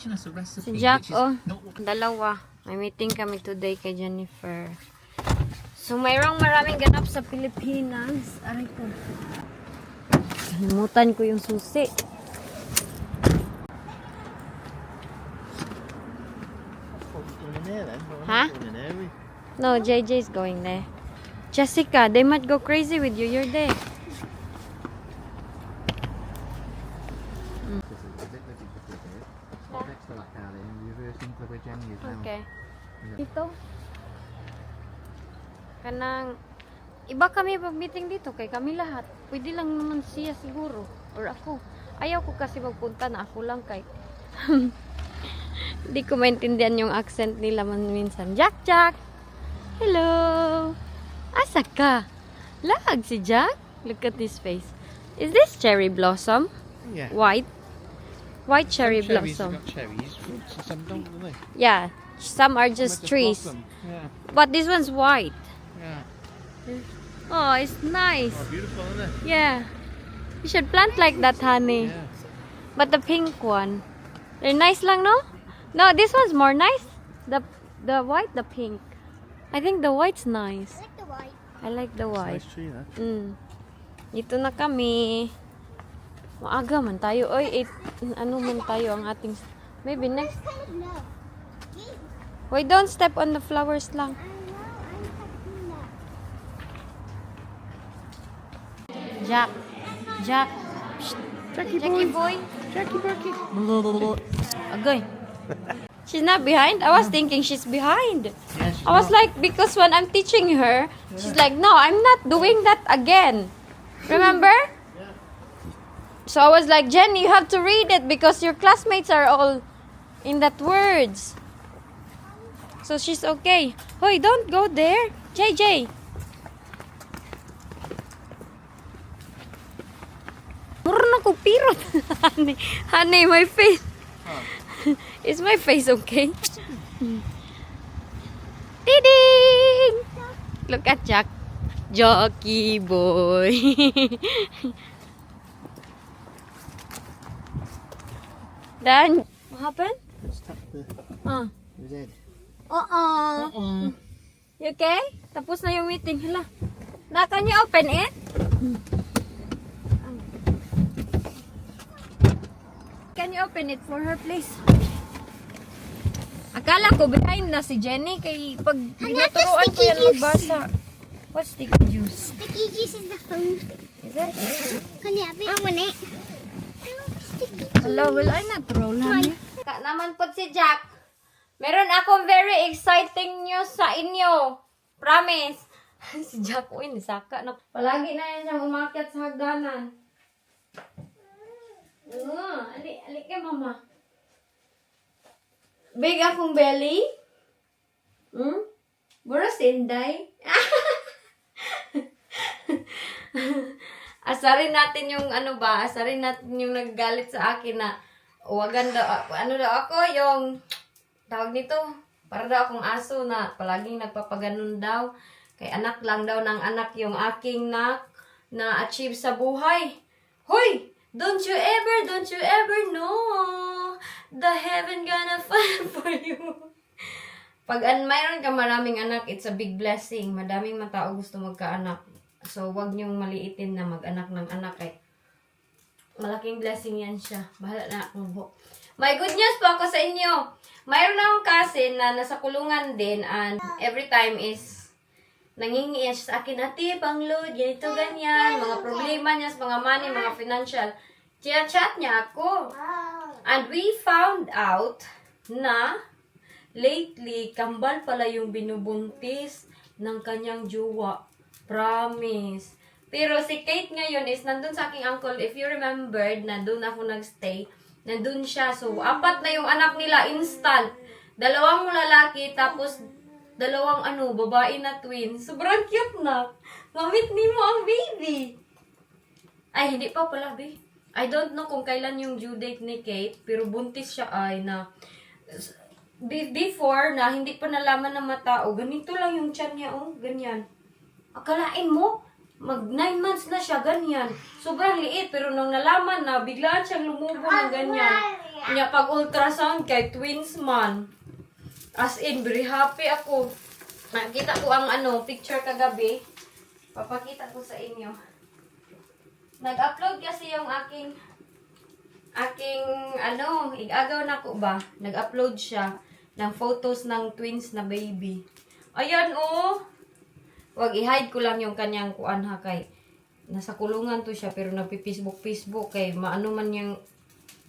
Si Jack, oh, dalawa. May meeting kami today kay Jennifer. So, mayroong maraming ganap sa Pilipinas. Aray ko. Kalimutan ko yung susi. Huh? No, JJ's going there. Jessica, they might go crazy with you. You're there. Okay. Dito. Kanang iba kami pag-meeting dito kay kami lahat. Pwede lang naman siya siguro or ako. Ayaw ko kasi magpunta na ako lang kay hindi ko maintindihan yung accent nila man minsan. Jack, Jack. Hello. Asa ka? Lag si Jack. Look at his face. Is this cherry blossom? Yeah. White. White cherry Some cherries blossom. have got cherries, fruits, and some don't, do they? Yeah. Some are just trees. Blossom. Yeah. But this one's white. Yeah. Oh, it's nice. Oh, beautiful, isn't it? Yeah. You should plant like that, honey. Yeah. But the pink one. They're nice lang, no? No, this one's more nice. The white, the pink. I think the white's nice. I like the white. I like the white. Nice tree, that. Dito na kami. Maaga man tayo. Oy, ano man tayo ang ating... Maybe next... Kind of no. Wait, don't step on the flowers lang. I know. I'm touching that. Jack. Jack. Jackie boy. Jackie Bucky. Agay. She's not behind? I was thinking she's behind. Yes. I was like, because when I'm teaching her, she's like, no, I'm not doing that again. Remember? So I was like, Jen, you have to read it because your classmates are all in that words. So she's okay. Hoy, don't go there. JJ. Mura na ko pirot. honey, my face. Is my face okay? Ding! Look at Jack. Jockey boy. Dan, what happened? Let's tap the his head. You okay? Tapos na yung meeting. Hala. Na, can you open it? Can you open it for her, please? Akala ko behind na si Jenny kay pag tinuturuan ko yan magbasa. What's sticky juice? Sticky juice is the food. Is it? Can you have it? I want it. I want sticky. Hello, will I not roll, honey? Naman po si Jack. Meron akong very exciting news sa inyo. Promise. Si Jack, uy, nisaka na. Palagi na yan siyang umakyat sa hagdanan. Ali kay mama. Big akong belly. Buras inday. Asarin natin yung asarin natin yung naggalit sa akin na wagan daw, ako yung tawag nito, para daw akong aso na palaging nagpapaganon daw. Kay anak lang daw ng anak yung aking na-achieve sa buhay. Hoy! Don't you ever know the heaven gonna fall for you. Pag mayroon ka maraming anak, it's a big blessing. Madaming matao gusto magkaanak. So, wag niyong maliitin na mag-anak ng anak. Malaking blessing yan siya. Bahala na akong buhok. May good news po ako sa inyo. Mayroon akong cousin na nasa kulungan din and every time is nangingi siya sa akin, ate, pang-load, ganito, ganyan, mga problema niya sa mga money, mga financial. Chat niya ako. And we found out na lately, kambal pala yung binubuntis ng kanyang jowa. Promise. Pero si Kate ngayon is nandun sa aking uncle. If you remembered, nandun ako nagstay. Nandun siya. So, 4 na yung anak nila instant. 2 lalaki, tapos 2 babae na twin. Sobrang cute na. Mamit ni mo ang baby. Ay, hindi pa pala, babe. I don't know kung kailan yung due date ni Kate, pero buntis siya na before na hindi pa nalaman ng matao, ganito lang yung tiyan niya, ganyan. Akalain mo, mag 9 months na siya, ganyan. Sobrang liit, pero nung nalaman na, biglaan siyang lumubo ng ganyan. Nya pag ultrasound kay twins man. As in, very happy ako. Nakita ko ang picture kagabi. Papakita ko sa inyo. Nag-upload kasi yung aking igagaw na ko ba? Nag-upload siya ng photos ng twins na baby. Ayan oh. Wag i-hide ko lang yung kanyang kuan ha kay nasa kulungan to siya pero nagpi-Facebook kay maano man yung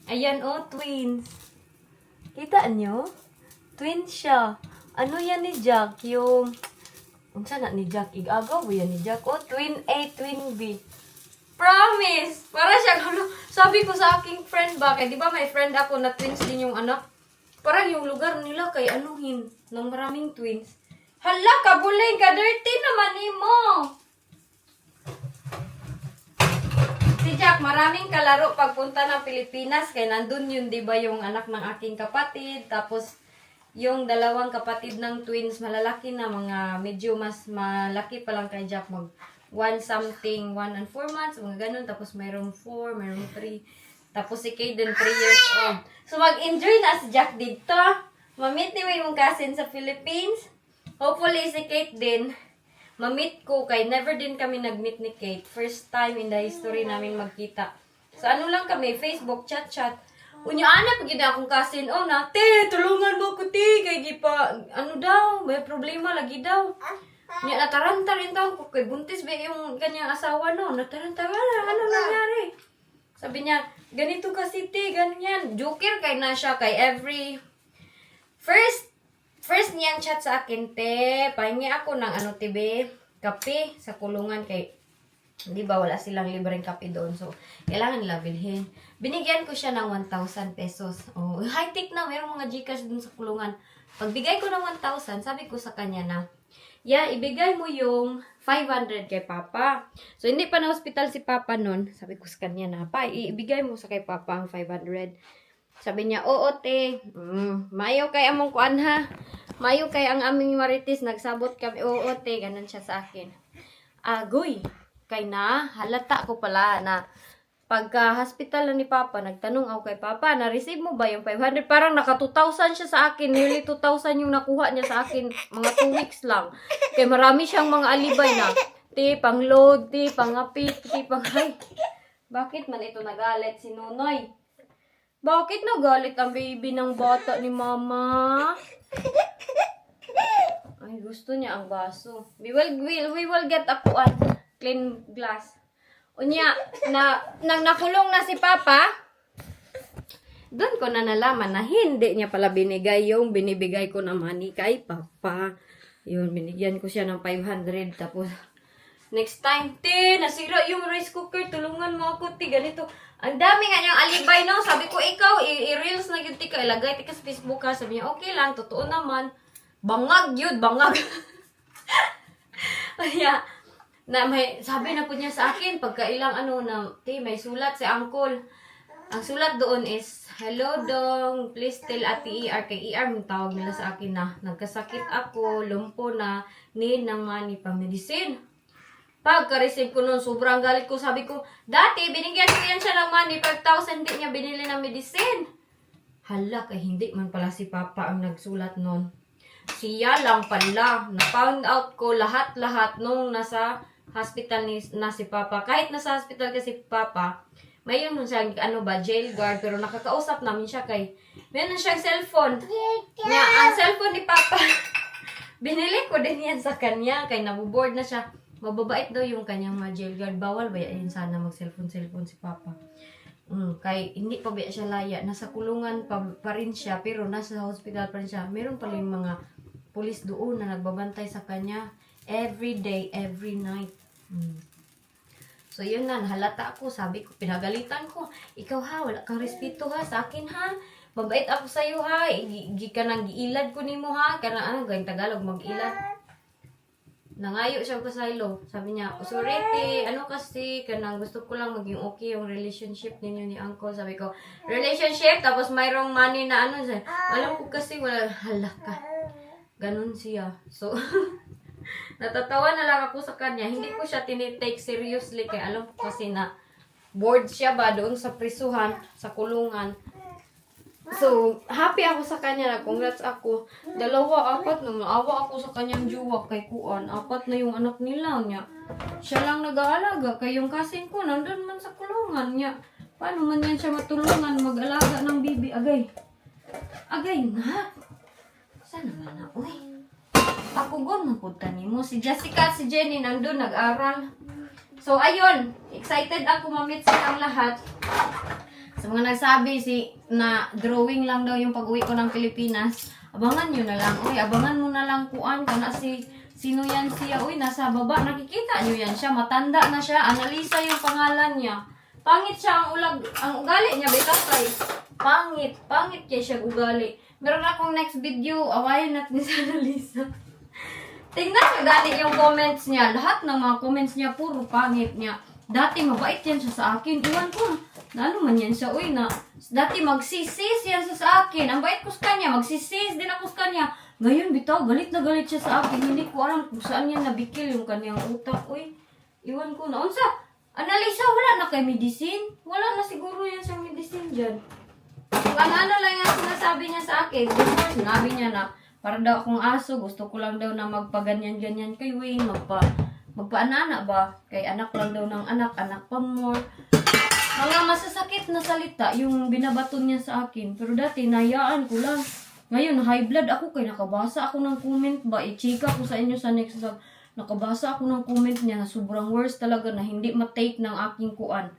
ayan oh, twins. Kita nyo? Twins siya. Ano yan ni Jack? Yung unsa na ni Jack? Igagaw ba yan ni Jack? Oh, twin A, twin B. Promise! Para siya, sabi ko sa aking friend ba, kaya di ba may friend ako na twins din yung anak? Parang yung lugar nila kay anuhin, ng maraming twins. Hala, kabuling ka, dirty naman mo! Si Jack, maraming kalaro pagpunta ng Pilipinas, kaya nandun yun, di ba, yung anak ng aking kapatid, tapos yung dalawang kapatid ng twins, malalaki na, mga medyo mas malaki pa lang kay Jack, 1 and 4 months, mga ganun. Tapos mayroong 4, mayroong 3. Tapos si Kaden, 3 years old. So mag-enjoy na si Jack dito. Mamit ni mong cousin sa Philippines. Hopefully si Kate din, mamit ko kay never din kami nag-meet ni Kate. First time in the history namin magkita. So ano lang kami, Facebook, chat. Unya ana pag gina akong cousin, oh na, te, tulungan mo ko te, kay gipa, ano daw, may problema lagi daw. Niya nataranta rin daw ko kay buntis ba yung kanyang asawa no, nataranta ano nangyari? Sabi niya, ganito kasi te, ganyan. Joker kay na siya kay every first niyang chat sa akin, te, pahingi ako ng tibe, kape sa kulungan kay di ba wala silang libreng kape doon. So, kailangan nila bilhin. Binigyan ko siya ng 1,000 pesos. Oh, high-tech na, mayroong mga Gcash doon sa kulungan. Pagbigay ko ng 1,000, sabi ko sa kanya na, ibigay mo yung 500 kay Papa. So, hindi pa na hospital si Papa nun. Sabi ko sa kanya na, pa, ibigay mo sa kay Papa ang 500. Sabi niya, oo, te. Mayo kay among kuan ha. Mayo kay ang aming marites. Nagsabot kami, oo, te. Ganun siya sa akin. Agoy. Kay na, halata ko pala na pagka-hospital na ni Papa, nagtanong ako kay Papa, na-receive mo ba yung 500? Parang naka 2,000 siya sa akin. Nearly 2,000 yung nakuha niya sa akin. Mga 2 weeks lang. Kaya marami siyang mga alibay na. Ti, pang-load, ti, pang-apit, ti, pang-hay. Bakit man ito nagalit si Nonoy? Bakit nagalit ang baby ng bata ni Mama? Ay, gusto niya ang baso. We will get a clean glass. Unya, nang nakulong na si Papa, doon ko na nalaman na hindi niya pala binigay yung binibigay ko na money kay Papa. Yun, binigyan ko siya ng 500. Tapos, next time, te, nasira yung rice cooker, tulungan mo ako, te, ganito. Ang dami nga niyang alibay, no? Sabi ko, ikaw, i-reels na yun, tika, ilagay, tika sa Facebook, ha? Sabi niya, okay lang, totoo naman. Bangag yun, bangag. Kaya, sabi na po niya sa akin, pagkailang may sulat si Uncle. Ang sulat doon is, hello dong, please tell Ate ER. Kay ER, tawag nila sa akin na, nagkasakit ako, lumpo na, need ng money pang medicine. Pagka-receive ko noon, sobrang galit ko. Sabi ko, dati, binigyan ko yan siya ng money, 5,000 din niya binili ng medicine. Hala, kay hindi man pala si Papa ang nagsulat noon. Siya lang pala. Na-found out ko lahat-lahat nung nasa hospital na si Papa. Kahit nasa hospital kasi Papa, mayroon mo siyang jail guard, pero nakakausap namin siya kay mayroon siyang cellphone. Ang cellphone ni Papa, binili ko din yan sa kanya kay nabuboard na siya. Mababait daw yung kanyang mga jail guard. Bawal ba yan sana mag-cellphone si Papa? Kay hindi pa ba siya laya. Nasa kulungan pa rin siya, pero nasa hospital pa rin siya. Meron pala yung mga pulis doon na nagbabantay sa kanya every day, every night. So yun na, halata ako. Sabi ko, pinagalitan ko. Ikaw ha, wala kang respeto ha sa akin ha. Mabait ako sa'yo ha. Ka nang giilad ko nimo ha. Kanang gawing Tagalog, mag-ilad. Nangayo siya ko sa ilo. Sabi niya, usurete, kasi, kanang gusto ko lang maging okay yung relationship ninyo ni Uncle. Sabi ko, relationship, tapos mayroong money na alam ko kasi, wala, halaka. Ganun siya. So, natatawa na lang ako sa kanya. Hindi ko siya tinitake seriously, kaya alam ko kasi na bored siya ba doon sa prisuhan, sa kulungan. So, happy ako sa kanya. Congrats ako. 2, 4 na. Maawa ako sa kanyang juwa kay Kuan. 4 na yung anak nila niya. Siya lang nag-aalaga. Kay yung kasing ko, nandun man sa kulungan niya. Paano man yan siya matulungan mag-alaga ng bibi? Agay. Agay nga. Saan naman na? Uy. Ako gano'n po mo. Si Jessica, si Jenny, nandun nag-aral. So, ayun. Excited ako mamit silang lahat. Sa mga nagsabi na drawing lang daw yung pag-uwi ko ng Pilipinas, abangan nyo na lang. Uy, abangan mo na lang Kuan. Kana sino yan siya? Uy, nasa baba. Nakikita nyo yan siya. Matanda na siya. Analisa yung pangalan niya. Pangit siya ang ugali niya. Betapay. Pangit. Pangit kaya siya ugali. Meron akong next video. Awayan natin sa Analisa. Tingnan nyo dati yung comments niya. Lahat ng mga comments niya, puro pangit niya. Dati mabait yan siya sa akin. Iwan ko na ano man yan siya. Uy, dati magsisis yan siya sa akin. Ang bait ko sa kanya. Magsisis din ako sa kanya. Ngayon, bitaw, galit na galit siya sa akin. Hindi ko alam kung saan yan nabikil yung kanyang utak. Uy, iwan ko na. Unsa, Analisa, wala na kay medicine? Wala na siguro yan sa medicine dyan. Kung ano lang yung sinasabi niya sa akin. Before, sinabi niya na, para daw akong aso, gusto ko lang daw na magpaganyan-ganyan kay Wayne, magpaanana ba? Kay anak lang daw ng anak pa more. Mga masasakit na salita yung binabaton niya sa akin. Pero dati, nahiyaan ko lang. Ngayon, high blood ako kay nakabasa ako ng comment ba? I-chika ko sa inyo sa next vlog. Nakabasa ako ng comment niya na sobrang worst talaga na hindi matake ng aking Kuan.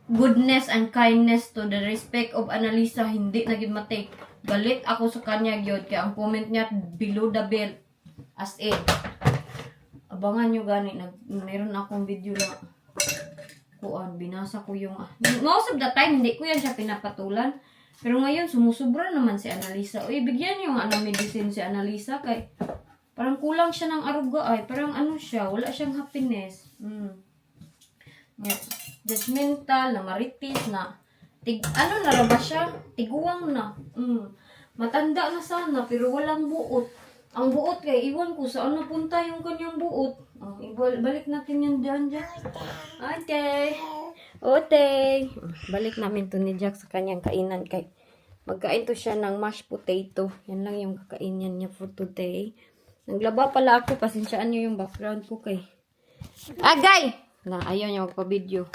Goodness and kindness to the respect of Analisa, hindi naging matake. Galit ako sa kanya gyud kaya ang comment niya below the belt as in. Abangan nyo gani meron akong video na Kuan, binasa ko yung most of the time hindi ko yan siya pinapatulan. Pero ngayon sumusubra naman si Analisa. Uy, bigyan yung medicine si Analisa kay parang kulang siya ng aruga ay parang ano siya, wala siyang happiness. Yeah. Judgmental, na maritis na ano na ba siya? Tiguang na. Matanda na sana pero walang buot. Ang buot kay iwan ko saan napunta yung kanyang buot. Balik natin yan dyan. Ate. Ote. Balik namin to ni Jack sa kanyang kainan kay magkain to siya ng mashed potato. Yan lang yung kakainin niya for today. Naglaba pala ako. Pasensyaan niyo yung background ko kay Agay! Na ayaw niya magpa-video.